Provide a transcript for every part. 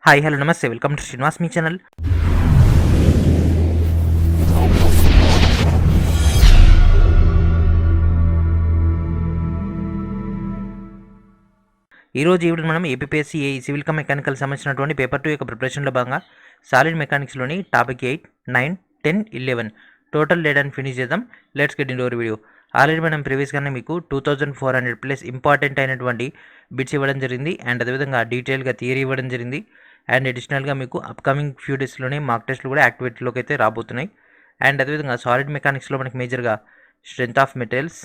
Hi hello నమస్తే welcome to Srinivas me channel. ఈరోజు ఈవిడ మనం ఏపీఎస్సీ ఏఈ సివిల్ మెకానికల్ సంబంధించినటువంటి పేపర్ 2 యొక్క ప్రిపరేషన్లో భాగంగా సాలిడ్ మెకానిక్స్లోని టాపిక్ 8, 9, 10, 11 టోటల్ డేటాని ఫినిష్ చేద్దాం. Let's get in your video. Already మనం ప్రీవియస్గానే మీకు 2400 ప్లస్ ఇంపార్టెంట్ అయినటువంటి బిట్స్ ఇవ్వడం జరిగింది అండ్ అదేవిధంగా డీటెయిల్గా థియరీ ఇవ్వడం జరిగింది అండ్ అడిషనల్గా మీకు అప్కమింగ్ ఫ్యూ డేస్లోనే మార్క్ టెస్ట్లు కూడా యాక్టివేట్లోకి అయితే రాబోతున్నాయి. అండ్ అదేవిధంగా సాలిడ్ మెకానిక్స్లో మనకి మేజర్గా స్ట్రెంత్ ఆఫ్ మెటీరియల్స్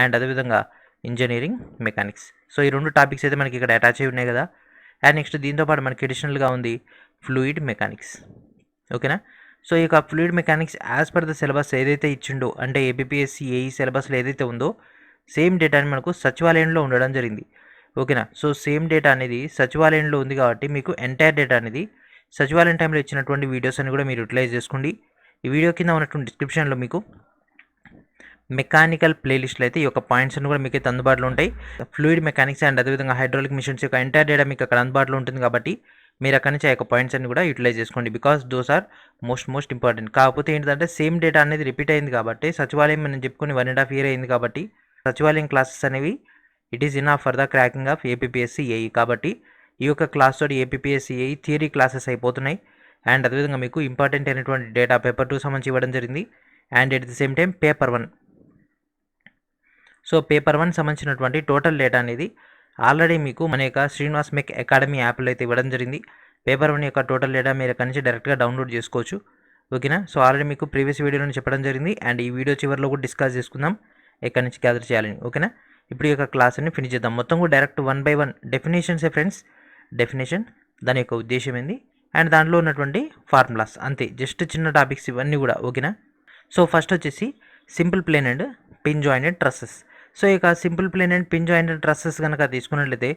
అండ్ అదేవిధంగా ఇంజనీరింగ్ మెకానిక్స్. సో ఈ రెండు టాపిక్స్ అయితే మనకి ఇక్కడ అటాచ్ అయి ఉన్నాయి కదా. అండ్ నెక్స్ట్ దీంతోపాటు మనకి అడిషనల్గా ఉంది ఫ్లూయిడ్ మెకానిక్స్. ఓకేనా. సో ఈ యొక్క fluid mechanics as per the syllabus ఏదైతే ఇచ్చిండో అంటే ఏపీఎస్సీ ఏఈ సిలబస్లో ఏదైతే ఉందో సేమ్ డేటాని మనకు సచివాలయంలో ఉండడం జరిగింది. ఓకేనా. సో సేమ్ డేటా అనేది సచివాలయంలో ఉంది కాబట్టి మీకు ఎంటైర్ డేటా అనేది సచివాలయం టైంలో ఇచ్చినటువంటి వీడియోస్ అని కూడా మీరు యూటిలైజ్ చేసుకోండి. ఈ వీడియో కింద ఉన్నటువంటి డిస్క్రిప్షన్లో మీకు మెకానికల్ ప్లేలిస్ట్లో అయితే ఈ యొక్క పాయింట్స్ కూడా మీకు అయితే అందుబాటులో ఉంటాయి. ఫ్లూయిడ్ మెకానిక్స్ అండ్ అదేవిధంగా హైడ్రాలిక్ మిషన్స్ యొక్క ఎంటైర్ డేటా మీకు అక్కడ అందుబాటులో ఉంటుంది కాబట్టి మీరు అక్కడి నుంచి ఆ యొక్క పాయింట్స్ అన్ని కూడా యూటిలైజ్ చేసుకోండి. Because those are most important. కాకపోతే ఏంటంటే సేమ్ డేటా అనేది రిపీట్ అయింది కాబట్టి సచివాలయం మనం చెప్పుకొని 1.5 year అయింది కాబట్టి సచివాలయం క్లాసెస్ అనేవి it is enough for the cracking of APSC AE. కాబట్టి ఈ యొక్క క్లాస్ తోటి ఏపీఎస్సీ ఏఈ థియరీ క్లాసెస్ అయిపోతున్నాయి అండ్ అదేవిధంగా మీకు ఇంపార్టెంట్ అయినటువంటి డేటా పేపర్ 2 సంబంధించి ఇవ్వడం జరిగింది and at the same time paper 1. So paper 1 సంబంధించినటువంటి టోటల్ డేటా అనేది ఆల్రెడీ మీకు మన యొక్క శ్రీనివాస్ మెక్ అకాడమీ యాప్లో అయితే ఇవ్వడం జరిగింది. పేపర్ 1 యొక్క టోటల్ డేటా మీరు అక్కడి నుంచి డైరెక్ట్గా డౌన్లోడ్ చేసుకోవచ్చు. ఓకేనా. సో ఆల్రెడీ మీకు ప్రీవియస్ వీడియోలో చెప్పడం జరిగింది అండ్ ఈ వీడియో చివరిలో కూడా డిస్కస్ చేసుకుందాం ఎక్కడి నుంచి గ్యాదర్ చేయాలని. ఓకేనా. ఇప్పుడు ఈ యొక్క క్లాస్ని ఫినిష్ చేద్దాం. మొత్తం కూడా డైరెక్ట్ 1 by 1 డెఫినేషన్సే ఫ్రెండ్స్. డెఫినేషన్ దాని యొక్క ఉద్దేశం ఏంది అండ్ దాంట్లో ఉన్నటువంటి ఫార్ములాస్ అంతే. జస్ట్ చిన్న టాపిక్స్ ఇవన్నీ కూడా. ఓకేనా. సో ఫస్ట్ వచ్చేసి simple plane and pin jointed trusses. So ఇక simple plane and pin jointed trusses కనుక తీసుకున్నట్లయితే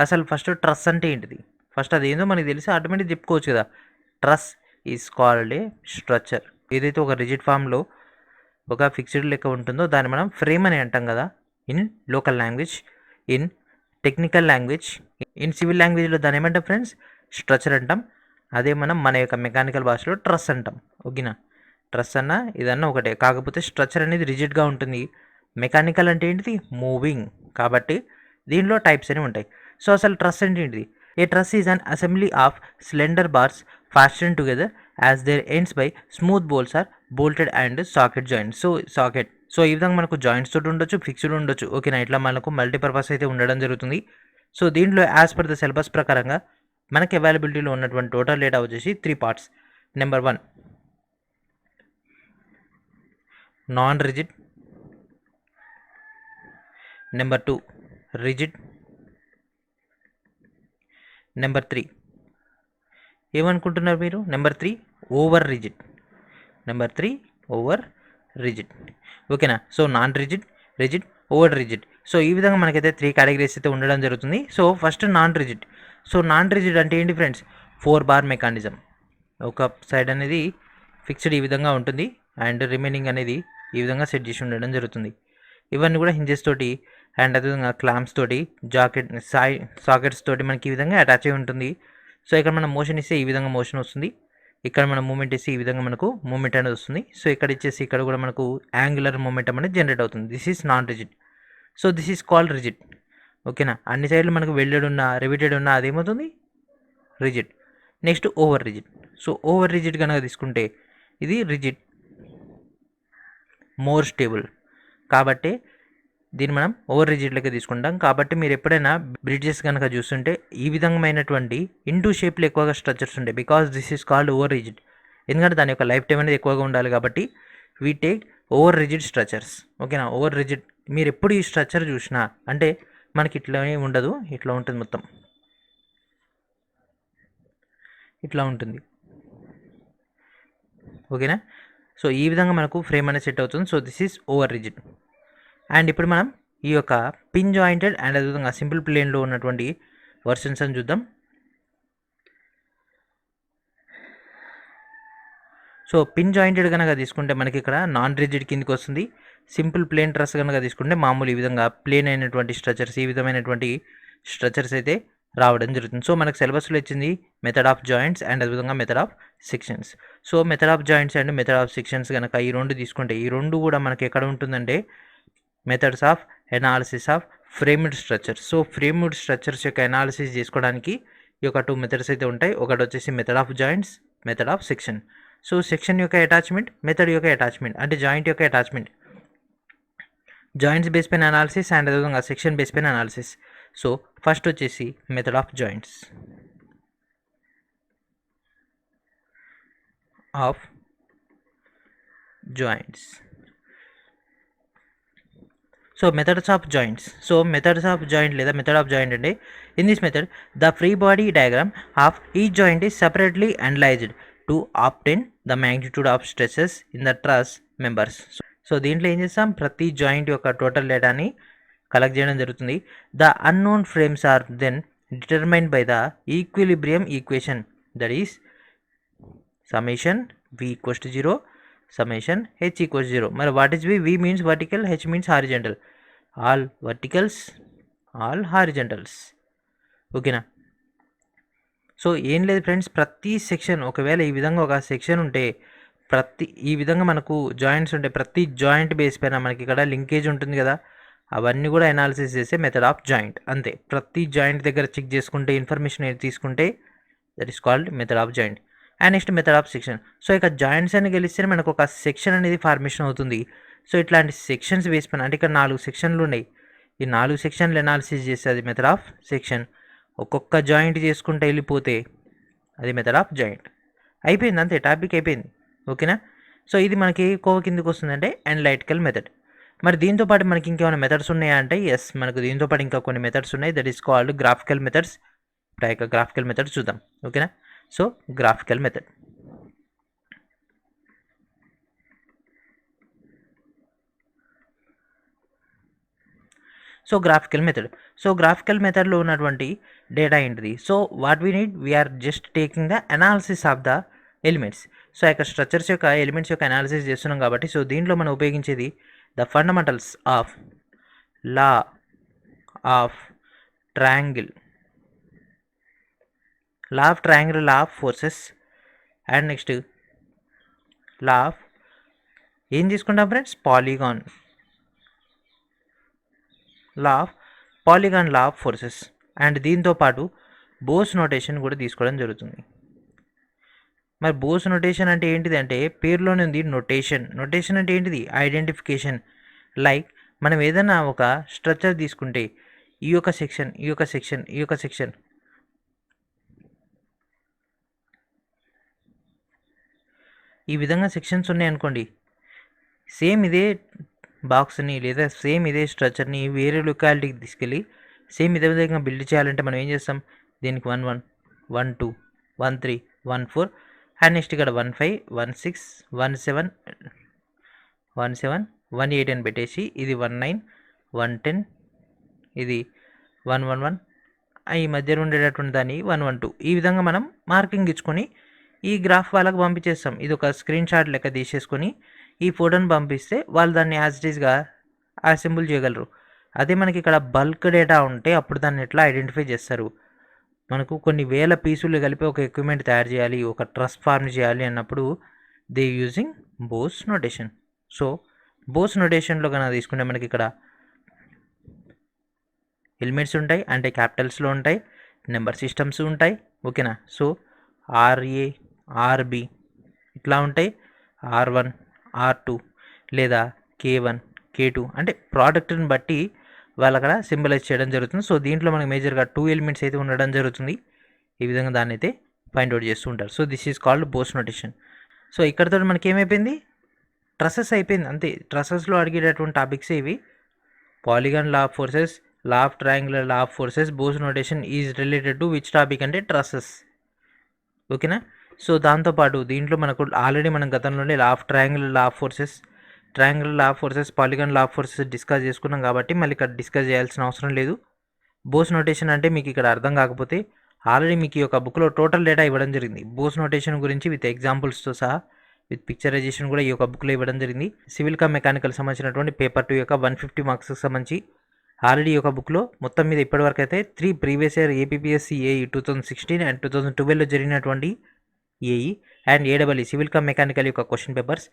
అసలు ఫస్ట్ ట్రస్ అంటే ఏంటిది, ఫస్ట్ అది ఏందో మనకి తెలిసి ఆటోమేటిక్ చెప్పుకోవచ్చు కదా. Truss is called a structure. ఏదైతే ఒక రిజిడ్ ఫామ్లో ఒక ఫిక్స్డ్ లెక్క ఉంటుందో దాన్ని మనం ఫ్రేమ్ అని అంటాం కదా in local language, in technical language, in civil లాంగ్వేజ్లో దాన్ని ఏమంటాం ఫ్రెండ్స్, స్ట్రక్చర్ అంటాం. అదే మనం మన యొక్క మెకానికల్ భాషలో ట్రస్ అంటాం. ఓకేనా. ట్రస్ అన్న ఇదన్నా ఒకటే, కాకపోతే స్ట్రక్చర్ అనేది రిజిడ్గా ఉంటుంది. మెకానికల్ అంటే ఏంటిది, మూవింగ్. కాబట్టి దీనిలో టైప్స్ అని ఉంటాయి. సో అసలు ట్రస్ అంటే ఏంటిది, a truss is an assembly of slender bars fastened together as their ends by smooth bolts are bolted and socket joints. So socket. So ఈ విధంగా మనకు జాయింట్స్ తోటి ఉండొచ్చు, ఫిక్స్డ్ ఉండొచ్చు. ఓకేనా. ఇట్లా మనకు మల్టీపర్పస్ అయితే ఉండడం జరుగుతుంది. సో దీంట్లో యాజ్ పర్ ద సిలబస్ ప్రకారంగా మనకి అవైలబిలిటీలో ఉన్నటువంటి టోటల్ డేటా వచ్చేసి 3 parts. Number 1 non rigid, number 2 rigid, number 3 ఏమనుకుంటున్నారు మీరు, number 3 over rigid. Number 3 over rigid. ఓకేనా. So non rigid, rigid, over rigid. So ఈ విధంగా మనకైతే 3 కేటగిరీస్ అయితే ఉండడం జరుగుతుంది. So first non rigid. So non rigid అంటే ఏంటి ఫ్రెండ్స్, 4 bar మెకానిజం. ఒక సైడ్ అనేది ఫిక్స్డ్ ఈ విధంగా ఉంటుంది అండ్ రిమైనింగ్ అనేది ఈ విధంగా సెట్ చేసి ఉండడం జరుగుతుంది. ఇవన్నీ కూడా హింజెస్ తోటి అండ్ అదేవిధంగా క్లాంప్స్ తోటి సాకెట్స్ తోటి మనకి ఈ విధంగా అటాచ్ అయి ఉంటుంది. సో ఇక్కడ మనం మోషన్ ఇస్తే ఈ విధంగా మోషన్ వస్తుంది, ఇక్కడ మనం మూమెంట్ ఇస్తే ఈ విధంగా మనకు మూమెంట్ అనేది వస్తుంది. సో ఇక్కడ ఇచ్చేసి ఇక్కడ కూడా మనకు యాంగులర్ మూమెంటం అనేది జనరేట్ అవుతుంది. This is non rigid. So this is called rigid. ఓకేనా. అన్ని సైడ్లు మనకు వెల్డెడ్ ఉన్నా రివిటెడ్ ఉన్నా అదేమవుతుంది, rigid. Next over rigid. So over rigid కనుక తీసుకుంటే ఇది రిజిడ్, మోర్ స్టేబుల్. కాబట్టి దీన్ని మనం ఓవర్ రిజిడ్ లెక్క తీసుకుంటాం. కాబట్టి మీరు ఎప్పుడైనా బ్రిడ్జెస్ కనుక చూస్తుంటే ఈ విధమైనటువంటి ఇంటూ షేప్లో ఎక్కువగా స్ట్రక్చర్స్ ఉంటాయి. Because this is called over rigid. ఎందుకంటే దాని యొక్క లైఫ్ టైం అనేది ఎక్కువగా ఉండాలి కాబట్టి we take over rigid structures. ఓకేనా. ఓవర్ రిజిడ్ మీరు ఎప్పుడు ఈ స్ట్రక్చర్ చూసినా అంటే మనకి ఇట్లానే ఉండదు, ఇట్లా ఉంటుంది, మొత్తం ఇట్లా ఉంటుంది. ఓకేనా. సో ఈ విధంగా మనకు ఫ్రేమ్ అనేది సెట్ అవుతుంది. So this is over rigid. And ఇప్పుడు మనం ఈ యొక్క పిన్ జాయింటెడ్ అండ్ అదేవిధంగా సింపుల్ ప్లేన్లో ఉన్నటువంటి వర్షన్స్ అని చూద్దాం. సో పిన్ జాయింటెడ్ కనుక తీసుకుంటే మనకి ఇక్కడ నాన్ రిజిడ్ కిందకి వస్తుంది. సింపుల్ ప్లేన్ ట్రస్ కనుక తీసుకుంటే మామూలు ఈ విధంగా ప్లేన్ అయినటువంటి స్ట్రక్చర్స్, ఈ విధమైనటువంటి స్ట్రక్చర్స్ అయితే రావడం జరుగుతుంది. సో మనకు సిలబస్లో ఇచ్చింది మెథడ్ ఆఫ్ జాయింట్స్ అండ్ అదేవిధంగా method of sections. So method of joints and method of sections కనుక ఈ రెండు తీసుకుంటే ఈ రెండు కూడా మనకి ఎక్కడ ఉంటుందంటే methods of analysis of framed structures. So framed structures యొక్క ఎనాలిసిస్ చేసుకోవడానికి ఈ యొక్క 2 మెథడ్స్ అయితే ఉంటాయి. ఒకటి వచ్చేసి method of joints, method of section. So section యొక్క అటాచ్మెంట్, మెథడ్ యొక్క అటాచ్మెంట్ అంటే జాయింట్ యొక్క అటాచ్మెంట్, జాయింట్స్ బేస్ పైన అనాలిసిస్ అండ్ అదేవిధంగా సెక్షన్ బేస్ పైన అనాలిసిస్. సో ఫస్ట్ వచ్చేసి method of joints So methods of joints. So methods of joint లేదా method of joint అంటే in this method the free body diagram of each joint is separately analyzed to obtain the magnitude of stresses in the truss members. So దీంట్లో ఏం చేస్తాం, ప్రతి joint యొక్క total డేటాని collect చేయడం జరుగుతుంది. The unknown frames are then determined by the equilibrium equation that is summation v equals to 0 summation h equals 0. మరి what is v means vertical, h means horizontal. All verticals, all horizontals. ఓకేనా. So ఏం లేదు friends, ప్రతి section ఒకవేళ ఈ విధంగా ఒక section ఉంటే ఈ విధంగా మనకు జాయింట్స్ ఉంటే ప్రతి జాయింట్ బేస్ పైన మనకి ఇక్కడ లింకేజ్ ఉంటుంది కదా, అవన్నీ కూడా అనాలిసిస్ చేసే మెథడ్ ఆఫ్ జాయింట్. అంతే, ప్రతి జాయింట్ దగ్గర చెక్ చేసుకుంటే ఇన్ఫర్మేషన్ తీసుకుంటే that is called method of joint. And next method of section. So ఇక జాయింట్స్ అని గెలిస్తే మనకు ఒక సెక్షన్ అనేది ఫార్మేషన్ అవుతుంది. సో ఇట్లాంటి సెక్షన్స్ బేస్ పైన అంటే ఇక్కడ 4 సెక్షన్లు ఉన్నాయి, ఈ 4 సెక్షన్లు అనాలిసిస్ చేసేది మెథడ్ ఆఫ్ సెక్షన్. ఒక్కొక్క జాయింట్ చేసుకుంటే వెళ్ళిపోతే అది మెథడ్ ఆఫ్ జాయింట్. అయిపోయింది, అంతే, టాపిక్ అయిపోయింది. ఓకేనా. సో ఇది మనకి కిందకి వస్తుందంటే అనలైటికల్ మెథడ్. మరి దీంతో పాటు మనకి ఇంకేమైనా మెథడ్స్ ఉన్నాయా అంటే ఎస్, మనకు దీంతో పాటు ఇంకా కొన్ని మెథడ్స్ ఉన్నాయి. That is called graphical methods. ఇప్పుడు గ్రాఫికల్ మెథడ్స్ చూద్దాం. ఓకేనా. So graphical method. So graphical మెథడ్లో ఉన్నటువంటి డేటా ఏంటిది? So what we need, we are just taking the analysis of the elements. So యొక్క స్ట్రక్చర్స్ యొక్క ఎలిమెంట్స్ యొక్క అనాలిసిస్ చేస్తున్నాం కాబట్టి సో దీంట్లో మనం ఉపయోగించేది the fundamentals of law of triangle, law of forces and next law of ఏం తీసుకుంటాం friends, polygon, law of forces. And దీంతో పాటు బోస్ నోటేషన్ కూడా తీసుకోవడం జరుగుతుంది. మరి బోస్ నోటేషన్ అంటే ఏంటిది అంటే పేరులోనే ఉంది నోటేషన్. నోటేషన్ అంటే ఏంటిది, ఐడెంటిఫికేషన్. లైక్ మనం ఏదైనా ఒక స్ట్రక్చర్ తీసుకుంటే ఈ యొక్క సెక్షన్, ఈ యొక్క సెక్షన్, ఈ యొక్క సెక్షన్, ఈ విధంగా సెక్షన్స్ ఉన్నాయి అనుకోండి, సేమ్ ఇదే బాక్స్ని లేదా సేమ్ ఇదే స్ట్రక్చర్ని వేరే లొకాలిటీకి తీసుకెళ్ళి సేమ్ ఇదే విధంగా బిల్డ్ చేయాలంటే మనం ఏం చేస్తాం, దీనికి 1 1 1 2 1 3 1 4 అండ్ నెక్స్ట్ ఇక్కడ 1 5 1 6 1 7 1 7 1 8 అని పెట్టేసి ఇది 1 9 1 10 ఇది 1 1 1 ఈ మధ్యలో ఉండేటటువంటి దాన్ని 1 1 2 ఈ విధంగా మనం మార్కింగ్ ఇచ్చుకొని ఈ గ్రాఫ్ వాళ్ళకి పంపించేస్తాం. ఇది ఒక స్క్రీన్ షాట్ లెక్క తీసేసుకొని ఈ ఫోటోని పంపిస్తే వాళ్ళు దాన్ని యాజ్ ఇట్ ఈస్గా అసెంబుల్ చేయగలరు. అదే మనకి ఇక్కడ బల్క్ డేటా ఉంటే అప్పుడు దాన్ని ఎట్లా ఐడెంటిఫై చేస్తారు, మనకు కొన్ని వేల పీసులు కలిపి ఒక ఎక్విప్మెంట్ తయారు చేయాలి, ఒక ట్రస్ ఫార్మ్ చేయాలి అన్నప్పుడు they using Bow's notation. So Bow's నోటేషన్లో కనుక తీసుకుంటే మనకి ఇక్కడ ఎలిమెంట్స్ ఉంటాయి అంటే క్యాపిటల్స్లో ఉంటాయి, నెంబర్ సిస్టమ్స్ ఉంటాయి. ఓకేనా. సో RA RB ఇట్లా ఉంటాయి, R1 R2 లేదా K1 K2 అంటే ప్రోడక్ట్ని బట్టి వాళ్ళు అక్కడ సింబలైజ్ చేయడం జరుగుతుంది. సో దీంట్లో మనకి మేజర్గా 2 ఎలిమెంట్స్ అయితే ఉండడం జరుగుతుంది. ఈ విధంగా దాన్ని అయితే ఫైండ్ అవుట్ చేస్తూ ఉంటారు. So this is called Bow's notation. So ఇక్కడతో మనకి ఏమైపోయింది, ట్రసెస్ అయిపోయింది. అంతే, ట్రసెస్లో అడిగేటటువంటి టాపిక్స్ ఇవి. Polygon law of forces, law of triangular law of forces, Bow's notation is related to which topic అంటే ట్రసెస్. ఓకేనా. సో దాంతోపాటు దీంట్లో మనకు ఆల్రెడీ మనం గతంలోనే లా of triangular law of forces, polygon law of forces discuss చేసుకున్నాం కాబట్టి మళ్ళీ ఇక్కడ డిస్కస్ చేయాల్సిన అవసరం లేదు. బోస్ నోటేషన్ అంటే మీకు ఇక్కడ అర్థం కాకపోతే ఆల్రెడీ మీకు ఈ యొక్క బుక్లో టోటల్ డేటా ఇవ్వడం జరిగింది. బోస్ నోటేషన్ గురించి విత్ ఎగ్జాంపుల్స్తో సహా విత్ పిక్చరైజేషన్ కూడా ఈ యొక్క బుక్లో ఇవ్వడం జరిగింది. సివిల్ మెకానికల్ సంబంధించినటువంటి పేపర్ 2 యొక్క 150 మార్క్స్కి సంబంధించి ఆల్రెడీ ఒక బుక్లో మొత్తం మీద ఇప్పటివరకు అయితే 3 previous year APPSC AE 2016 and 2012లో జరిగినటువంటి AE and AW civil cum mechanical యొక్క క్వశ్చన్ పేపర్స్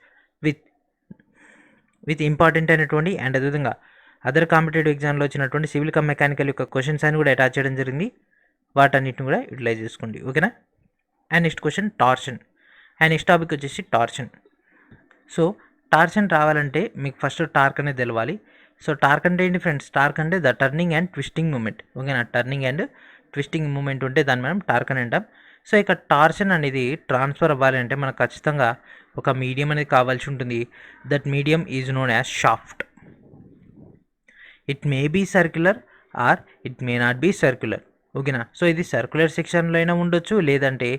విత్ ఇంపార్టెంట్ అయినటువంటి అండ్ అదేవిధంగా అదర్ కాంపిటేటివ్ ఎగ్జామ్లో వచ్చినటువంటి సివిల్ కమ్ మెకానికల్ యొక్క క్వశ్చన్స్ అని కూడా అటాచ్ చేయడం జరిగింది. వాటన్నిటిని కూడా యూటిలైజ్ చేసుకోండి. ఓకేనా. And next question torsion. And next topic వచ్చేసి టార్షన్. సో టార్షన్ రావాలంటే మీకు ఫస్ట్ టార్క్ అనేది తెలవాలి. సో టార్క్ అంటే ఏంటి ఫ్రెండ్స్? టార్క్ అంటే the turning and twisting moment. ఓకేనా. టర్నింగ్ అండ్ ట్విస్టింగ్ మూమెంట్ ఉంటే దాన్ని మనం టార్క్ అని అంటాం. సో ఇక టార్షన్ అనేది ట్రాన్స్ఫర్ అవ్వాలి అంటే మనకు ఖచ్చితంగా ఒక మీడియం అనేది కావాల్సి ఉంటుంది. That medium is known as shaft. It may be circular or it may not be circular. ఓకేనా. సో ఇది సర్క్యులర్ సెక్షన్లో అయినా ఉండొచ్చు, లేదంటే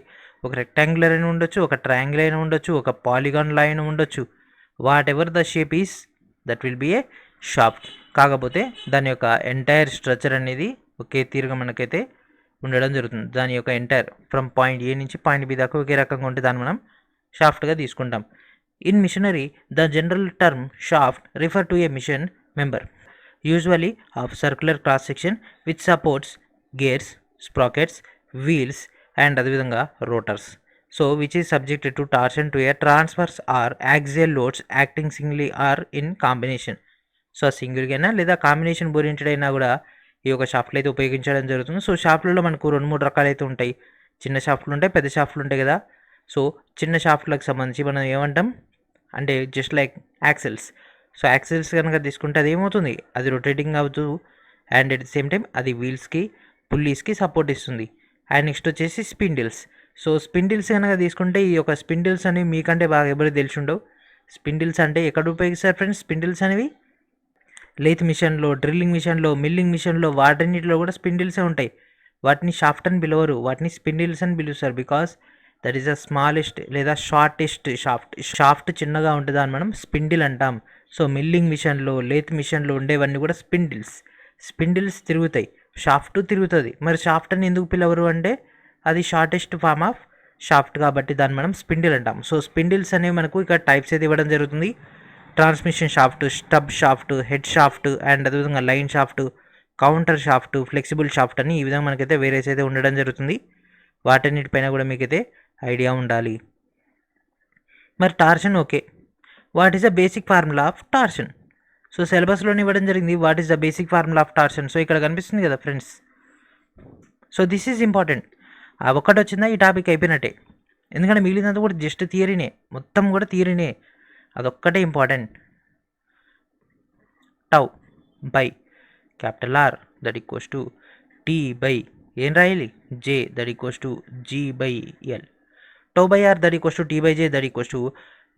ఒక రెక్టాంగులర్ అయినా ఉండొచ్చు, ఒక ట్రయాంగిల్ అయినా ఉండొచ్చు, ఒక పాలిగాన్లో అయినా ఉండొచ్చు. Whatever the shape is that will be a shaft. కాకపోతే దాని యొక్క ఎంటైర్ స్ట్రక్చర్ అనేది ఒకే తీరుగా మనకైతే ఉండడం జరుగుతుంది. దాని యొక్క ఎంటైర్ ఫ్రమ్ పాయింట్ ఏ నుంచి పాయింట్ బి దాకా ఒకే రకంగా ఉంటే దాన్ని మనం షాఫ్ట్గా తీసుకుంటాం. In machinery the general term shaft refer to a machine member usually of circular cross section which supports gears, sprockets, wheels and అదేవిధంగా rotors. So which is subjected to torsion to a transverse or axial loads acting singly or in combination. So సింగిల్గా అయినా లేదా combination oriented అయినా కూడా ఈ యొక్క షాఫ్ట్లు అయితే ఉపయోగించడం జరుగుతుంది. సో షాఫ్ట్లలో మనకు 2-3 రకాలు అయితే ఉంటాయి. చిన్న షాఫ్ట్లు ఉంటాయి, పెద్ద షాఫ్ట్లు ఉంటాయి కదా. సో చిన్న షాఫ్ట్లకు సంబంధించి మనం ఏమంటాం అంటే just like axles. So axles కనుక తీసుకుంటే అది ఏమవుతుంది, అది రొటేటింగ్ అవుతూ and at the same time అది వీల్స్కి పుల్లీస్కి సపోర్ట్ ఇస్తుంది. అండ్ నెక్స్ట్ వచ్చేసి స్పిండిల్స్. సో స్పిండిల్స్ కనుక తీసుకుంటే ఈ యొక్క స్పిండిల్స్ అనేవి మీకంటే బాగా ఎవరికి తెలిసి ఉండవు. స్పిండిల్స్ అంటే ఎక్కడ ఉపయోగిస్తారు ఫ్రెండ్స్? స్పిండిల్స్ అనేవి లేత్ మిషన్లో, డ్రిల్లింగ్ మిషన్లో, మిల్లింగ్ మిషన్లో వాటన్నిటిలో కూడా స్పిండిల్సే ఉంటాయి. వాటిని షాఫ్ట్ అని పిలవరు, వాటిని స్పిండిల్స్ అని పిలుస్తారు. Because that is the smallest లేదా షార్టెస్ట్ షాఫ్ట్. షాఫ్ట్ చిన్నగా ఉంటుంది అని మనం స్పిండిల్ అంటాం. సో మిల్లింగ్ మిషన్లో, లేత్ మిషన్లో ఉండేవన్నీ కూడా స్పిండిల్స్. స్పిండిల్స్ తిరుగుతాయి, షాఫ్ట్ తిరుగుతుంది. మరి షాఫ్ట్ అని ఎందుకు పిలవరు అంటే అది షార్టెస్ట్ ఫార్మ్ ఆఫ్ షాఫ్ట్ కాబట్టి దాన్ని మనం స్పిండిల్ అంటాం. సో స్పిండిల్స్ అనేవి మనకు ఇక్కడ టైప్స్ అయితే ఇవ్వడం జరుగుతుంది. Transmission shaft, stub shaft, head shaft and అదేవిధంగా line shaft, counter shaft, flexible shaft అని ఈ విధంగా మనకైతే వేరేస్ అయితే ఉండడం జరుగుతుంది. వాటన్నిటిపైన కూడా మీకైతే ఐడియా ఉండాలి. మరి torsion okay. What is the basic formula of torsion? So సిలబస్లోనే ఇవ్వడం జరిగింది what is the basic formula of torsion. So ఇక్కడ కనిపిస్తుంది కదా friends. So this is important. ఆ ఒక్కటి వచ్చిందా ఈ టాపిక్ అయిపోయినట్టే. ఎందుకంటే మిగిలినంత కూడా జస్ట్ థియరీనే, మొత్తం కూడా థియరీనే. అదొక్కటే important. Tau by capital R that equals to T by ఏం రాయాలి? J that equals to G by L. Tau by R that equals to T by J that equals to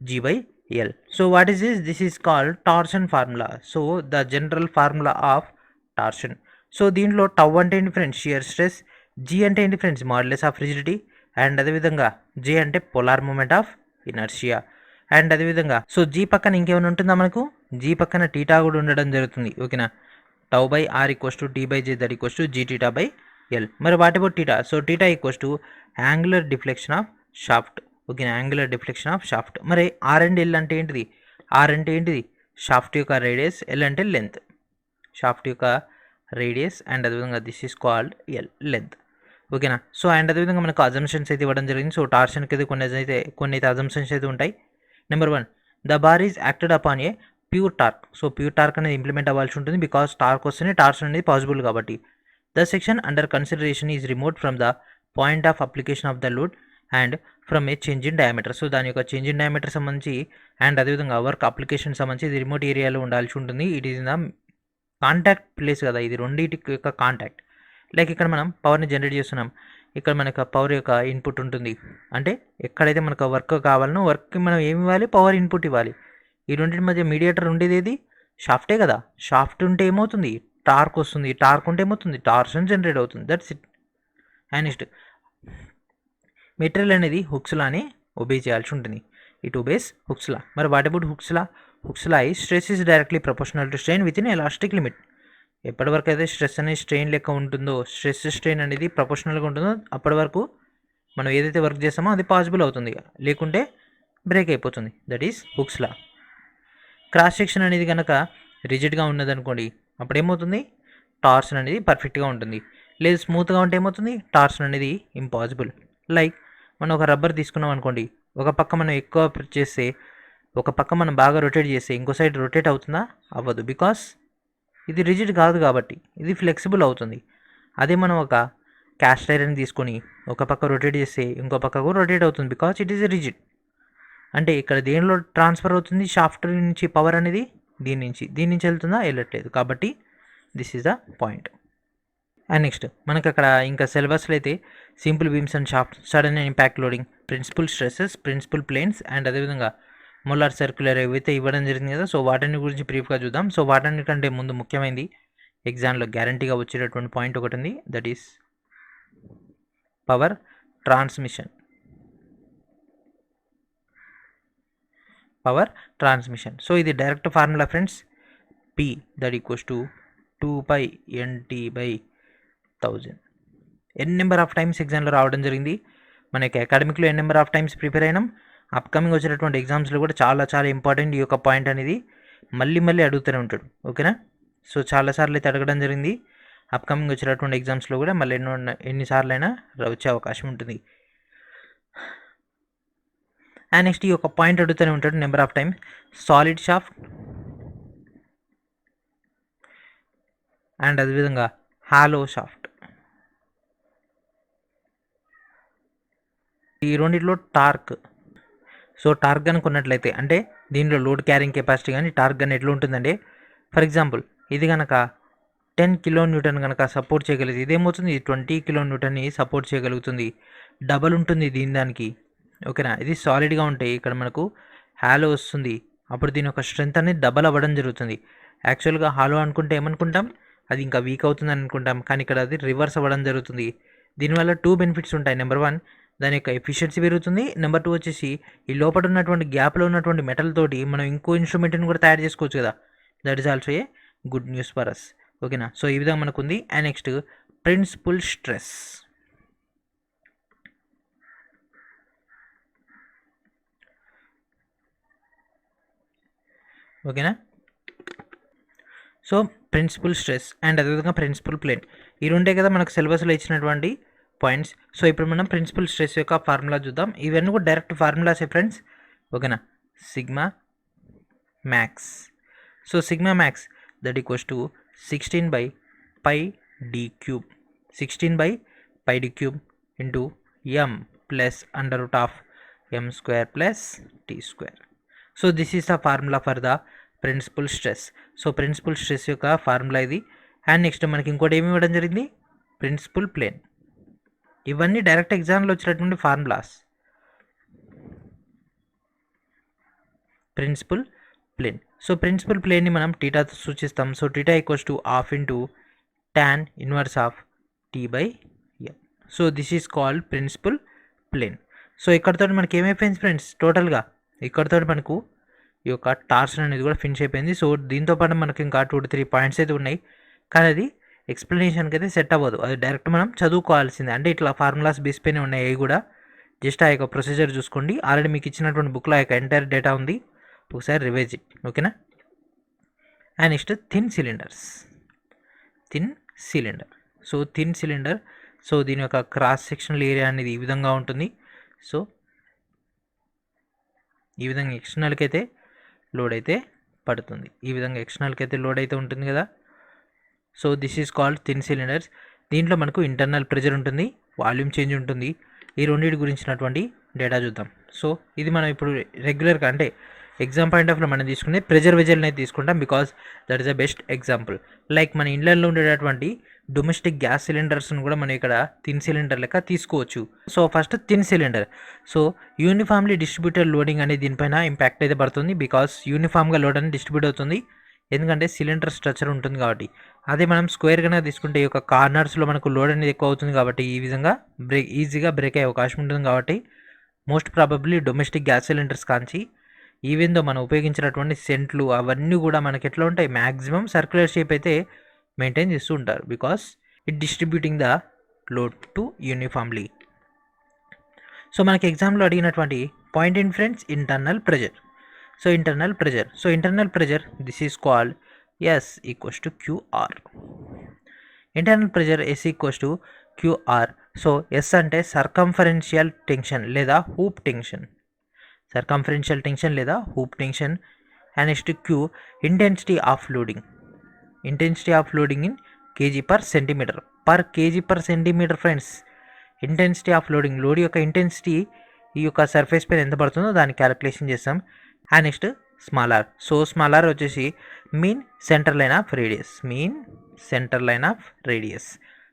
G by L. So what is this? This is called torsion formula. So the general formula of torsion. So దీంట్లో tau అంటే ఏంటి friends? Shear stress. G అంటే ఏంటి friends? Modulus of rigidity. And అదేవిధంగా జే అంటే polar moment of inertia. And అదేవిధంగా so G పక్కన ఇంకేమైనా ఉంటుందా మనకు? జీ పక్కన టీటా కూడా ఉండడం జరుగుతుంది. ఓకేనా. Tau by R equals to T by J that equals to G theta by L. మరి what about theta? So theta equals to angular deflection of shaft. ఓకేనా. Angular deflection of shaft. మరి R and L అంటే ఏంటిది? R అంటే ఏంటిది? Shaft యొక్క radius, L అంటే length. Shaft యొక్క రేడియస్ అండ్ అదేవిధంగా this is called L, length. ఓకేనా. సో అండ్ అదేవిధంగా మనకు అజంప్షన్స్ అయితే ఇవ్వడం జరిగింది. సో టార్షన్కి అయితే కొన్ని అయితే అజంప్షన్స్ అయితే ఉంటాయి. Number 1, the bar is acted upon A pure torque. So pure torque అనేది ఇంప్లిమెంట్ అవ్వాల్సి ఉంటుంది. బికాస్ టార్క్ వస్తేనే టార్షన్ అనేది పాసిబుల్ కాబట్టి. The section under consideration is remote from the point of application of the load and from A change in diameter. So దాని యొక్క change in diameter సంబంధించి and అదేవిధంగా వర్క్ అప్లికేషన్ సంబంధించి ఇది remote ఏరియాలో ఉండాల్సి ఉంటుంది. It is in the contact place కదా, ఇది రెండింటి యొక్క కాంటాక్ట్. లైక్ ఇక్కడ మనం పవర్ని జనరేట్ చేస్తున్నాం, ఇక్కడ మనకు పవర్ యొక్క ఇన్పుట్ ఉంటుంది. అంటే ఎక్కడైతే మనకు వర్క్ కావాలనో వర్క్కి మనం ఏమి ఇవ్వాలి? పవర్ ఇన్పుట్ ఇవ్వాలి. ఈ రెండింటి మధ్య మీడియేటర్ ఉండేది ఏది? షాఫ్టే కదా. షాఫ్ట్ ఉంటే ఏమవుతుంది? టార్క్ వస్తుంది. టార్క్ ఉంటే ఏమవుతుంది? టార్షన్ జనరేట్ అవుతుంది. That's it. And next material అనేది హుక్స్ లానే ఒబే చేయాల్సి ఉంటుంది. It obeys Hooke's law. మరి what about Hooke's law? Hooke's law ఈ stress is directly proportional to strain within elastic limit. ఎప్పటివరకు అయితే స్ట్రెస్ అనేది స్ట్రెయిన్ లెక్క ఉంటుందో, స్ట్రెస్ స్ట్రెయిన్ అనేది ప్రపోర్షనల్గా ఉంటుందో అప్పటి వరకు మనం ఏదైతే వర్క్ చేస్తామో అది పాసిబుల్ అవుతుంది, లేకుంటే బ్రేక్ అయిపోతుంది. That is hooks law. Cross section అనేది కనుక రిజిడ్గా ఉన్నదనుకోండి, అప్పుడు ఏమవుతుంది? టార్షన్ అనేది పర్ఫెక్ట్గా ఉంటుంది. లేదు స్మూత్గా ఉంటే ఏమవుతుంది, టార్షన్ అనేది ఇంపాసిబుల్. లైక్ మనం ఒక రబ్బర్ తీసుకున్నాం అనుకోండి, ఒక పక్క మనం ఎక్కువ చేస్తే, ఒక పక్క మనం బాగా రొటేట్ చేస్తే ఇంకో సైడ్ రొటేట్ అవుతుందా, అవ్వదు. బికాస్ ఇది రిజిడ్ కాదు కాబట్టి, ఇది ఫ్లెక్సిబుల్ అవుతుంది. అదే మనం ఒక క్యాస్ట్ ఐరన్ తీసుకొని ఒక పక్క రొటేట్ చేస్తే ఇంకో పక్కకు రొటేట్ అవుతుంది, బికాస్ ఇట్ ఈస్ రిజిడ్. అంటే ఇక్కడ దేనిలో ట్రాన్స్ఫర్ అవుతుంది, షాఫ్ట్ నుంచి పవర్ అనేది దీని నుంచి వెళ్తుందా, వెళ్ళట్లేదు. కాబట్టి this is the point. And next మనకు అక్కడ ఇంకా సిలబస్లో అయితే simple beams and shaft, sudden and impact loading, principal stresses, principal planes and అదేవిధంగా మొలార్ సర్క్యులర్ ఏవైతే ఇవ్వడం జరిగింది కదా. సో వాటిని గురించి బ్రీఫ్గా చూద్దాం. సో వాటన్నిటికంటే ముందు ముఖ్యమైనది ఎగ్జామ్లో గ్యారంటీగా వచ్చేటటువంటి పాయింట్ ఒకటి ఉంది, that is power transmission. Power transmission. So ఇది direct formula friends, P that equals to 2π NT/1000. N number of times ఎగ్జామ్లో రావడం జరిగింది. మనకి అకాడమిక్లో N number of times prepare అయినాం. అప్కమింగ్ వచ్చేటటువంటి ఎగ్జామ్స్లో కూడా చాలా చాలా ఇంపార్టెంట్ ఈ యొక్క పాయింట్ అనేది మళ్ళీ అడుగుతూనే ఉంటాడు. ఓకేనా. సో చాలాసార్లు అయితే అడగడం జరిగింది. అప్కమింగ్ వచ్చేటటువంటి ఎగ్జామ్స్లో కూడా మళ్ళీ ఎన్నిసార్లు అయినా వచ్చే అవకాశం ఉంటుంది. అండ్ నెక్స్ట్ ఈ యొక్క పాయింట్ అడుగుతూనే ఉంటాడు, number of times solid shaft and అదేవిధంగా హాలో షాఫ్ట్. ఈ రెండిట్లో టార్క్. సో టార్క్ అనుకున్నట్లయితే అంటే దీనిలో లోడ్ క్యారింగ్ కెపాసిటీ కానీ టార్క్ కానీ ఎట్లా ఉంటుందంటే, ఫర్ ఎగ్జాంపుల్ ఇది కనుక 10 kN కనుక సపోర్ట్ చేయగలిగింది, ఇదేమవుతుంది 20 kN సపోర్ట్ చేయగలుగుతుంది. డబల్ ఉంటుంది దానికి. ఓకేనా. ఇది సాలిడ్గా ఉంటాయి, ఇక్కడ మనకు హాలో వస్తుంది. అప్పుడు దీని యొక్క స్ట్రెంత్ అనేది డబల్ అవ్వడం జరుగుతుంది. యాక్చువల్గా హాలో అనుకుంటే ఏమనుకుంటాం, అది ఇంకా వీక్ అవుతుంది అనుకుంటాం, కానీ ఇక్కడ అది రివర్స్ అవ్వడం జరుగుతుంది. దీనివల్ల 2 బెనిఫిట్స్ ఉంటాయి. నెంబర్ 1 దాని యొక్క ఎఫిషియన్సీ పెరుగుతుంది. నెంబర్ 2 వచ్చేసి ఈ లోపల ఉన్నటువంటి గ్యాప్లో ఉన్నటువంటి మెటల్ తోటి మనం ఇంకో ఇన్స్ట్రుమెంట్ని కూడా తయారు చేసుకోవచ్చు కదా. That is also a good news for us. ఓకేనా. సో ఈ విధంగా మనకు ఉంది. And next principal stress. ఓకేనా. సో ప్రిన్సిపల్ స్ట్రెస్ అండ్ అదేవిధంగా ప్రిన్సిపల్ ప్లేన్, ఈ రెండే కదా మనకు సిలబస్లో ఇచ్చినటువంటి పాయింట్స్. సో ఇప్పుడు మనం ప్రిన్సిపల్ స్ట్రెస్ యొక్క ఫార్ములా చూద్దాం. ఇవన్నీ కూడా డైరెక్ట్ ఫార్ములాసే ఫ్రెండ్స్. ఓకేనా. Sigma max. So sigma max that equals to 16/πd³ 16/πd³ into m plus √m² plus t². So this is the formula for the principal stress. So principal stress యొక్క formula ఇది. And next మనకి ఇంకోటి ఏమి ఇవ్వడం జరిగింది, principal plane. ఇవన్నీ direct ఎగ్జామ్లో వచ్చినటువంటి formulas. Principal plane. So principal ప్లేన్ని మనం టీటాతో సూచిస్తాం. So theta equals to ½ into tan inverse of t/m. So this is called principal plane. So ఇక్కడతో మనకి ఏమైపోయింది ఫ్రెండ్స్, టోటల్గా ఇక్కడతో మనకు ఈ యొక్క టార్షన్ అనేది కూడా ఫినిష్ అయిపోయింది. సో దీంతో పాటు మనకి ఇంకా 2 to 3 పాయింట్స్ అయితే ఉన్నాయి, కానీ అది ఎక్స్ప్లెనేషన్కి అయితే సెట్ అవ్వదు. అది డైరెక్ట్ మనం చదువుకోవాల్సిందే. అంటే ఇట్లా ఫార్ములాస్ బేస్ పైన ఉన్నాయి అవి కూడా. జస్ట్ ఆ యొక్క ప్రొసీజర్ చూసుకోండి. ఆల్రెడీ మీకు ఇచ్చినటువంటి బుక్లో ఆ యొక్క ఎంటైర్ డేటా ఉంది, ఒకసారి రివైజ్ ఇట్. ఓకేనా. And next thin cylinders. Thin cylinder. So thin cylinder, so దీని యొక్క క్రాస్ సెక్షనల్ ఏరియా అనేది ఈ విధంగా ఉంటుంది. సో ఈ విధంగా ఎక్స్టర్నల్కి అయితే లోడ్ అయితే పడుతుంది. ఈ విధంగా ఎక్స్టర్నల్కి అయితే లోడ్ అయితే ఉంటుంది కదా. So this is called thin cylinders. దీంట్లో మనకు ఇంటర్నల్ ప్రెజర్ ఉంటుంది, వాల్యూమ్ చేంజ్ ఉంటుంది. ఈ రెండింటి గురించినటువంటి డేటా చూద్దాం. సో ఇది మనం ఇప్పుడు రెగ్యులర్గా అంటే ఎగ్జామ్ పాయింట్ ఆఫ్ వ్యూలో మనం తీసుకునే ప్రెజర్ వెజల్ని అయితే తీసుకుంటాం, because that is the best example. Like మన ఇండ్లలో ఉండేటటువంటి డొమెస్టిక్ గ్యాస్ సిలిండర్స్ను కూడా మనం ఇక్కడ థిన్ సిలిండర్ లెక్క తీసుకోవచ్చు. So first thin cylinder. So uniformly distributed loading అనేది దీనిపైన ఇంపాక్ట్ అయితే పడుతుంది, బికాస్ యూనిఫామ్గా లోడ్ అనేది డిస్ట్రిబ్యూట్ అవుతుంది, ఎందుకంటే సిలిండర్ స్ట్రక్చర్ ఉంటుంది కాబట్టి. అదే మనం స్క్వేర్ కనుక తీసుకుంటే ఈ యొక్క కార్నర్స్లో మనకు లోడ్ అనేది ఎక్కువ అవుతుంది కాబట్టి ఈ విధంగా ఈజీగా బ్రేక్ అయ్యే అవకాశం ఉంటుంది. కాబట్టి most probably domestic gas cylinders కాంచి ఈవెన్ దో మనం ఉపయోగించినటువంటి సెంట్లు అవన్నీ కూడా మనకి ఎట్లా ఉంటాయి, మ్యాక్సిమం సర్క్యులర్ షేప్ అయితే మెయింటైన్ చేస్తూ ఉంటారు, because it distributing the load to uniformly. So మనకి ఎగ్జామ్లో అడిగినటువంటి point in friends, internal pressure. So internal pressure, this is called S = QR. Internal pressure S equals to QR. So S అంటే circumferential tension లేదా hoop tension, circumferential tension లేదా hoop tension. And next Q intensity of loading, intensity of loading in KG per centimetre, per KG per centimetre friends. Intensity of loading, load యొక్క intensity ఈ యొక్క surface పైన ఎంత పడుతుందో దాన్ని calculation చేస్తాం. And next small R. So small R వచ్చేసి mean centre line of radius, mean centre line of radius.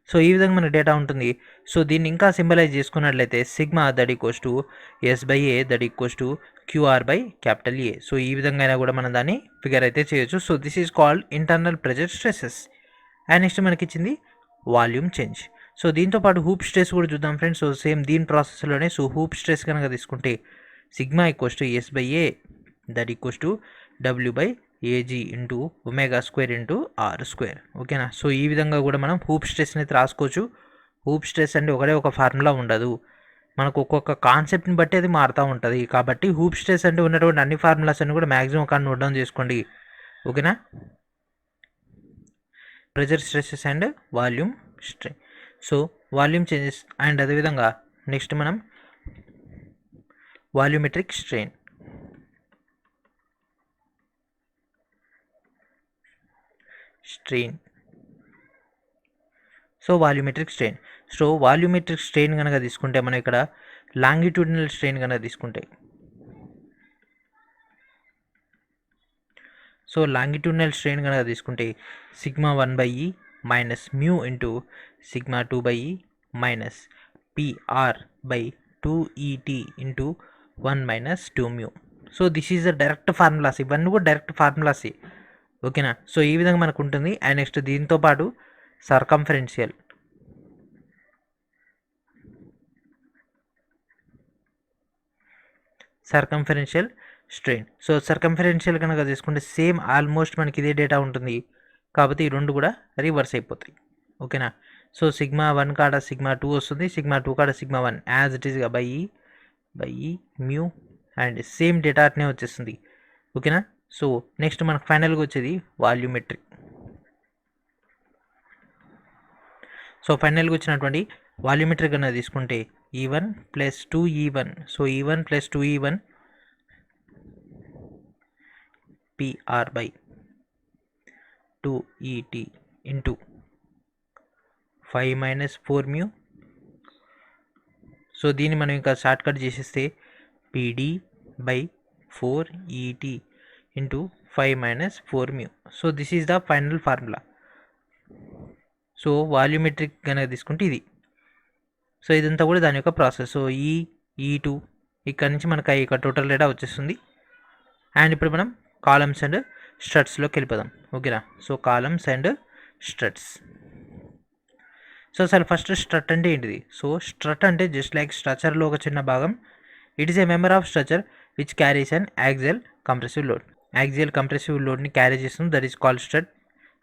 So ఈ విధంగా మనకు డేటా ఉంటుంది. సో దీన్ని ఇంకా సింబలైజ్ చేసుకున్నట్లయితే sigma that equals to S by A that equals to QR by capital A. So ఈ విధంగా అయినా కూడా మనం దాన్ని ఫిగర్ అయితే చేయొచ్చు. So this is called internal pressure stresses. And next మనకి ఇచ్చింది వాల్యూమ్ చేంజ్. సో దీంతో పాటు హూప్ స్ట్రెస్ కూడా చూద్దాం ఫ్రెండ్స్. సో సేమ్ దీని ప్రాసెస్లోనే. సో హూప్ స్ట్రెస్ కనుక తీసుకుంటే sigma equals to S by A that equals to W by AG into omega square into R square. ఓకేనా. సో ఈ విధంగా కూడా మనం హూప్ స్ట్రెస్ని అయితే రాసుకోవచ్చు. హూప్ స్ట్రెస్ అంటే ఒకటే ఒక ఫార్ములా ఉండదు, మనకు ఒక్కొక్క కాన్సెప్ట్ని బట్టి అది మారుతూ ఉంటుంది. కాబట్టి హూప్ స్ట్రెస్ అంటే ఉన్నటువంటి అన్ని ఫార్ములాస్ అన్ని కూడా మ్యాక్సిమం ఒక నోట్ డౌన్ చేసుకోండి. ఓకేనా. Pressure stresses and volume strain. So volume changes and అదేవిధంగా నెక్స్ట్ మనం volumetric strain. So volumetric strain. So volumetric strain కనుక తీసుకుంటే మనం ఇక్కడ లాంగిట్యూడినల్ స్ట్రెయిన్ కనుక తీసుకుంటే, సో లాంగిట్యూడినల్ స్ట్రెయిన్ కనుక తీసుకుంటే sigma 1/E minus mu into sigma 2/E minus PR by 2ET into 1 minus 2 mu. So this is the direct formulas, ఇవన్నీ కూడా డైరెక్ట్ ఫార్ములాస్. ఓకేనా. సో ఈ విధంగా మనకు ఉంటుంది. అండ్ నెక్స్ట్ దీంతో పాటు సర్కంఫరెన్షియల్ స్ట్రెయిన్. సో సర్కంఫరెన్షియల్ కనుక తీసుకుంటే సేమ్ ఆల్మోస్ట్ మనకి ఇదే డేటా ఉంటుంది. కాబట్టి ఈ రెండు కూడా రివర్స్ అయిపోతాయి. ఓకేనా. సో సిగ్మా 1 కాడ సిగ్మా 2 వస్తుంది, సిగ్మా 2 కాడ సిగ్మా 1 యాజ్ ఇట్ ఈస్గా బై ఈ మ్యూ అండ్ సేమ్ డేటా అట్నే వచ్చేస్తుంది. ఓకేనా. సో నెక్స్ట్ మనకు ఫైనల్గా వచ్చేది వాల్యూమెట్రిక్. సో ఫైనల్గా వచ్చినటువంటి వాల్యూమెట్రిక్ కనుక తీసుకుంటే E1 plus 2E1. So E1 plus 2E1 PR by 2ET into 5 minus 4 mu. So దీన్ని మనం ఇంకా షార్ట్ కట్ చేసేస్తే PD by 4ET into 5 minus 4 mu. So this is the final formula. So volumetric కనుక తీసుకుంటే ఇది. So ఇదంతా కూడా దాని యొక్క ప్రాసెస్. సో E2 ఇక్కడ నుంచి మనకు ఇక టోటల్ డేటా వచ్చేస్తుంది. అండ్ ఇప్పుడు మనం కాలమ్స్ అండ్ స్ట్రట్స్లోకి వెళ్ళిపోదాం. ఓకేనా. So columns and struts. So అసలు ఫస్ట్ స్ట్రట్ అంటే ఏంటిది? సో స్ట్రట్ అంటే జస్ట్ లైక్ స్ట్రక్చర్లో ఒక చిన్న భాగం. It is a member of structure which carries an axial compressive load. Axial compressive లోడ్ని క్యారీ చేస్తుంది, that is called strut.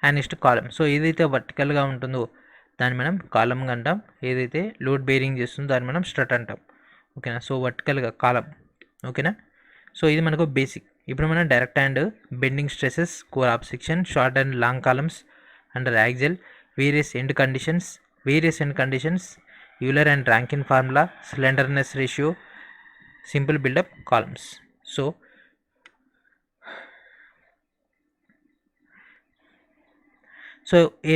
And next column. So ఏదైతే వర్టికల్గా ఉంటుందో దాన్ని మనం కాలమ్ అంటాం, ఏదైతే లోడ్ బేరింగ్ చేస్తుందో దాన్ని మనం స్ట్రట్ అంటాం. ఓకేనా. సో వర్టికల్గా కాలమ్. ఓకేనా. సో ఇది మనకు బేసిక్. ఇప్పుడు మనం direct and bending stresses, core of section, short and long columns under axial, various end conditions, Euler and Rankine formula, slenderness ratio, simple built up columns. So a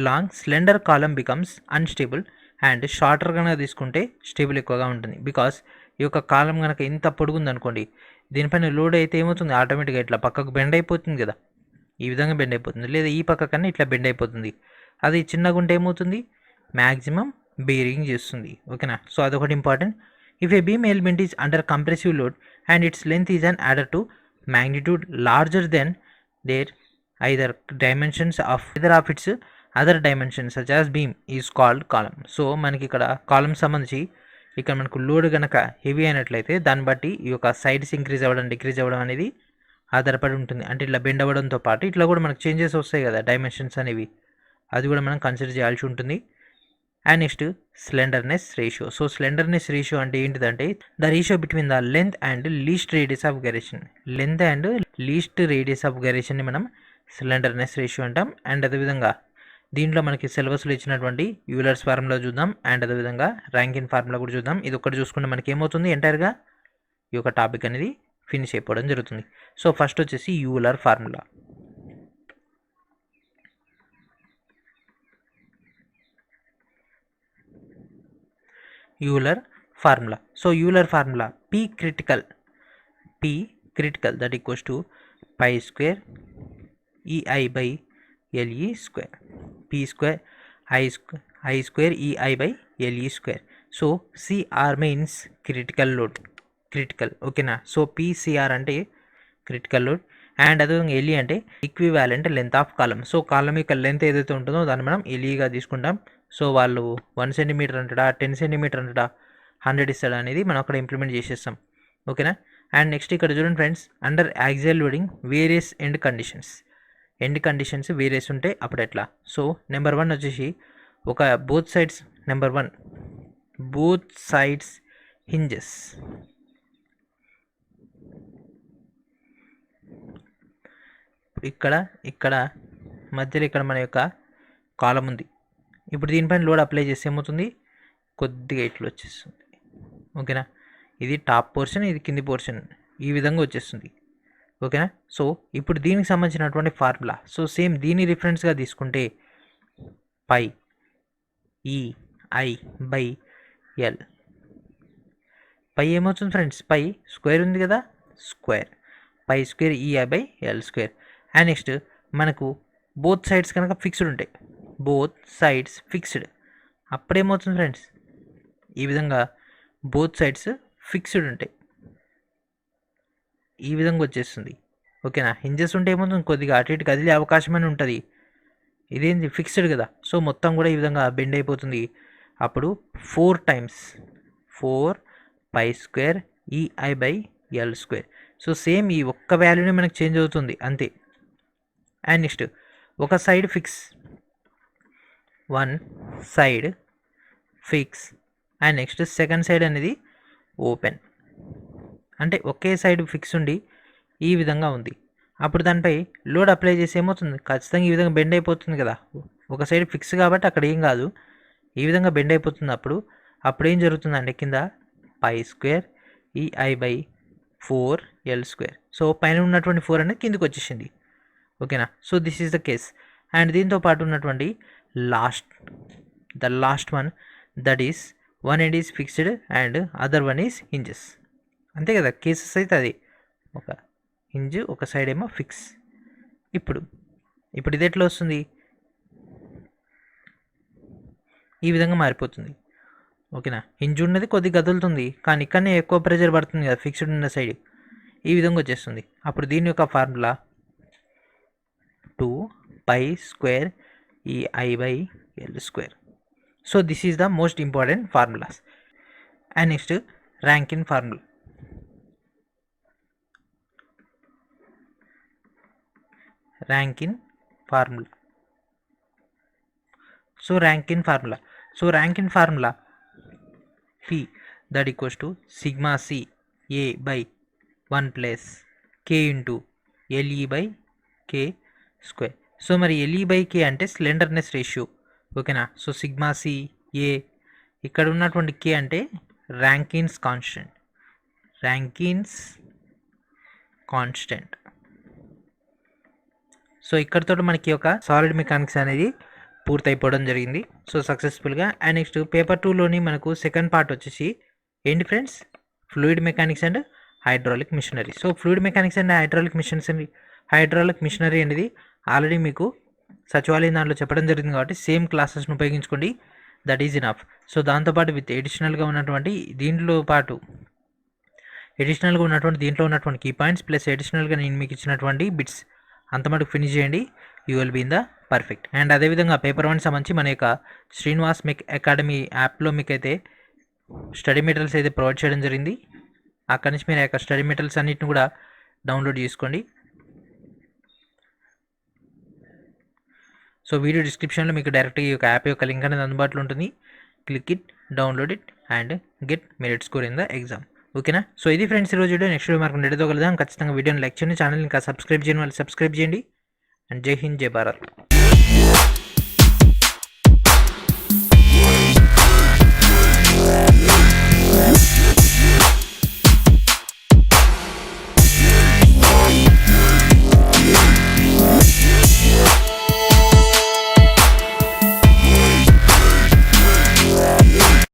long slender column becomes unstable and shorter కనుక తీసుకుంటే stable ఎక్కువగా ఉంటుంది. Because ఈ యొక్క కాలం కనుక ఇంత పొడుగుంది అనుకోండి, దీనిపైన లోడ్ అయితే ఏమవుతుంది, ఆటోమేటిక్గా ఇట్లా పక్కకు బెండ్ అయిపోతుంది కదా, ఈ విధంగా బెండ్ అయిపోతుంది, లేదా ఈ పక్క కన్నా ఇట్లా బెండ్ అయిపోతుంది. అది చిన్నగా ఉంటే ఏమవుతుంది, మ్యాక్సిమం బేరింగ్ చేస్తుంది. ఓకేనా. సో అదొకటి important. If a beam element is under compressive load and it's length is an adder to magnitude larger than their either dimensions of its other dimensions such as beam is called column. So మనకి ఇక్కడ column సంబంధించి ఇక్కడ మనకు load కనుక heavy అయినట్లయితే దాన్ని బట్టి ఈ యొక్క సైడ్స్ ఇంక్రీజ్ అవ్వడం డిక్రీజ్ అవ్వడం అనేది ఆధారపడి ఉంటుంది. అంటే ఇట్లా బెండ్ అవ్వడంతో పాటు ఇట్లా కూడా మనకు చేంజెస్ వస్తాయి కదా డైమెన్షన్స్ అనేవి, అది కూడా మనం కన్సిడర్ చేయాల్సి ఉంటుంది. And next slenderness ratio. So slenderness ratio అంటే ఏంటిదంటే the ratio between the length and least radius of gyration. Length and least radius of గైరేషన్ని మనం స్లెండర్నెస్ రేషియో అంటాం. అండ్ అదేవిధంగా దీంట్లో మనకి సిలబస్లో ఇచ్చినటువంటి యూలర్స్ ఫార్ములా చూద్దాం అండ్ అదేవిధంగా ర్యాంకిన్ ఫార్ములా కూడా చూద్దాం. ఇది ఒక్కటి చూసుకుంటే మనకి ఏమవుతుంది, ఎంటైర్గా ఈ యొక్క టాపిక్ అనేది ఫినిష్ అయిపోవడం జరుగుతుంది. సో ఫస్ట్ వచ్చేసి Euler formula. Euler formula. So Euler formula P critical that equals to pi square EI by LE square. P square I square EI by LE square. సో CR means critical load. Critical, ఓకేనా. So PCR అంటే critical load and అదేవిధంగా LE అంటే equivalent length of column. So column యొక్క length ఏదైతే ఉంటుందో దాన్ని మనం LEగా తీసుకుంటాం. సో వాళ్ళు 1 సెంటీమీటర్ అంటాడా, 10 సెంటీమీటర్ అంటాడా, 100 ఇస్తాడా అనేది మనం అక్కడ ఇంప్లిమెంట్ చేసేస్తాం, ఓకేనా. అండ్ నెక్స్ట్ ఇక్కడ చూడండి friends, under axial loading various end conditions various ఉంటే అప్పుడు ఎట్లా. సో నెంబర్ 1 వచ్చేసి ఒక బోత్ సైడ్స్ హింజెస్. ఇక్కడ మధ్యలో ఇక్కడ మన యొక్క కాలం ఉంది. ఇప్పుడు దీనిపైన లోడ్ అప్లై చేస్తే ఏమవుతుంది, కొద్దిగా ఇట్లా వచ్చేస్తుంది, ఓకేనా. ఇది టాప్ పోర్షన్, ఇది కింది పోర్షన్, ఈ విధంగా వచ్చేస్తుంది, ఓకేనా. సో ఇప్పుడు దీనికి సంబంధించినటువంటి ఫార్ములా, సో సేమ్ దీని రిఫరెన్స్గా తీసుకుంటే pi EI by L. Pi ఏమవుతుంది ఫ్రెండ్స్, పై స్క్వేర్ ఉంది కదా, pi square EI by L square. And next మనకు బోత్ సైడ్స్ కనుక ఫిక్స్డ్ ఉంటాయి, అప్పుడేమవుతుంది ఫ్రెండ్స్, ఈ విధంగా బోత్ సైడ్స్ ఫిక్స్డ్ ఉంటాయి, ఈ విధంగా వచ్చేస్తుంది, ఓకేనా. హింజెస్ ఉంటే ఏమవుతుంది, కొద్దిగా అటు ఇటు కదిలే అవకాశం అని ఉంటుంది. ఇదేంటి ఫిక్స్డ్ కదా, సో మొత్తం కూడా ఈ విధంగా బెండ్ అయిపోతుంది. అప్పుడు 4 pi square EI by L square. So same ఈ ఒక్క వాల్యూనే మనకు చేంజ్ అవుతుంది అంతే. అండ్ నెక్స్ట్ ఒక side fix, and next second side అనేది ఓపెన్, అంటే ఒకే సైడ్ ఫిక్స్ ఉండి ఈ విధంగా ఉంది. అప్పుడు దానిపై లోడ్ అప్లై చేసి ఏమవుతుంది, ఖచ్చితంగా ఈ విధంగా బెండ్ అయిపోతుంది కదా. ఒక సైడ్ ఫిక్స్ కాబట్టి అక్కడ ఏం కాదు, ఈ విధంగా బెండ్ అయిపోతుంది. అప్పుడు ఏం జరుగుతుందంటే కింద pi square EI by 4L square. So పైన ఉన్నటువంటి 4 అనేది కిందికి వచ్చేసింది, ఓకేనా. So this is the case. And దీంతో పాటు ఉన్నటువంటి last one, that is one end is fixed and other one is hinges, అంతే కదా. కేసెస్ అయితే అది ఒక హింజ్, ఒక సైడ్ ఏమో ఫిక్స్. ఇప్పుడు ఇది ఎట్లా వస్తుంది, ఈ విధంగా మారిపోతుంది, ఓకేనా. హింజ్ ఉన్నది కొద్దిగా కదులుతుంది, కానీ ఇక్కడనే ఎక్కువ ప్రెషర్ పడుతుంది కదా ఫిక్స్డ్ ఉన్న సైడ్, ఈ విధంగా వచ్చేస్తుంది. అప్పుడు దీని యొక్క formula 2 pi square EI by L square. So this is the most important formulas. And next Rankine formula. So Rankine formula P that equals to sigma C A by 1 plus K into LE by K square. So మరి LE by K అంటే స్లెండర్నెస్ ratio, ఓకేనా. So sigma C A, ఇక్కడ ఉన్నటువంటి K అంటే Rankine's constant. So ఇక్కడతో మనకి ఒక solid mechanics అనేది పూర్తయిపోవడం జరిగింది, సో సక్సెస్ఫుల్గా. అండ్ నెక్స్ట్ పేపర్ 2లోని మనకు సెకండ్ పార్ట్ వచ్చేసి ఏంటి friends, fluid mechanics and hydraulic machinery. So fluid mechanics and hydraulic machinery అనేది ఆల్రెడీ మీకు సచివాలయం దాంట్లో చెప్పడం జరిగింది కాబట్టి సేమ్ క్లాసెస్ను ఉపయోగించుకోండి, దట్ ఈజ్ ఇనఫ్. సో దాంతోపాటు విత్ ఎడిషనల్గా ఉన్నటువంటి దీంట్లో ఉన్నటువంటి కీ పాయింట్స్ ప్లస్ ఎడిషనల్గా నేను మీకు ఇచ్చినటువంటి బిట్స్ అంత మటుకు ఫినిష్ చేయండి, you will be in the perfect. And అదేవిధంగా పేపర్ 1 సంబంధించి మన యొక్క శ్రీనివాస్ మెక్ అకాడమీ యాప్లో మీకు అయితే స్టడీ మెటీరియల్స్ అయితే ప్రొవైడ్ చేయడం జరిగింది. అక్కడి నుంచి మీరు యొక్క స్టడీ మెటీరియల్స్ అన్నిటిని కూడా డౌన్లోడ్ చేసుకోండి. సో వీడియో డిస్క్రిప్షన్లో మీకు డైరెక్ట్గా ఈ యొక్క యాప్ యొక్క లింక్ అనేది అందుబాటులో ఉంటుంది. Click it, download it and get merit score in the exam, ఓకేనా. సో ఇది ఫ్రెండ్స్ ఈరోజు వీడియో. నెక్స్ట్ వీడియో మనకు నెడతో కలుద్దాం. ఖచ్చితంగా వీడియోని లైక్ చేయండి, ఛానల్ ఇంకా సబ్స్క్రైబ్ చేయని వాళ్ళు సబ్స్క్రైబ్ చేయండి. అండ్ జై హింద్, జై భారత్.